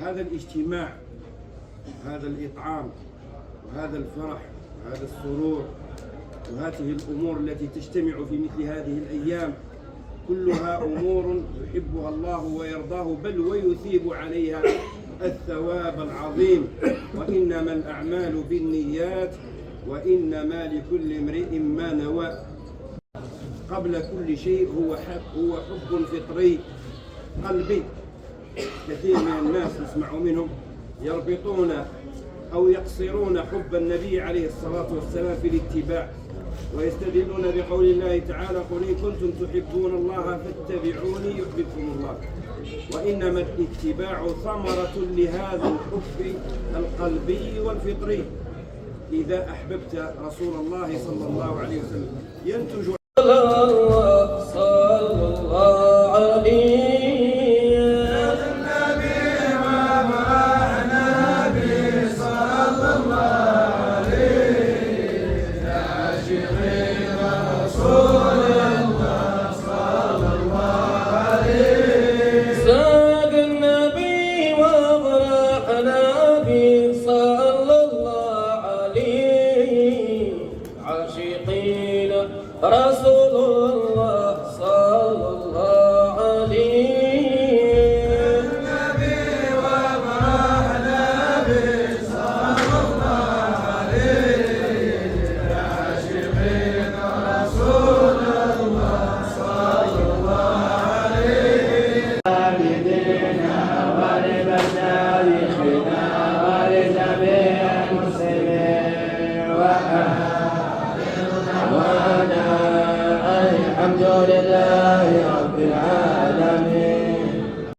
هذا الاجتماع، هذا الإطعام، وهذا الفرح، وهذا السرور، وهذه الأمور التي تجتمع في مثل هذه الأيام كلها أمور يحبها الله ويرضاه، بل ويثيب عليها الثواب العظيم. وإنما الأعمال بالنيات وإنما لكل امرئ ما نوى. قبل كل شيء هو حب فطري قلبي. كثير من الناس نسمع منهم يربطون أو يقصرون حب النبي عليه الصلاة والسلام في الاتباع، ويستدلون بقول الله تعالى: قل إن كنتم تحبون الله فاتبعوني يحببكم الله. وإنما الاتباع ثمرة لهذا الحب القلبي والفطري. إذا أحببت رسول الله صلى الله عليه وسلم ينتج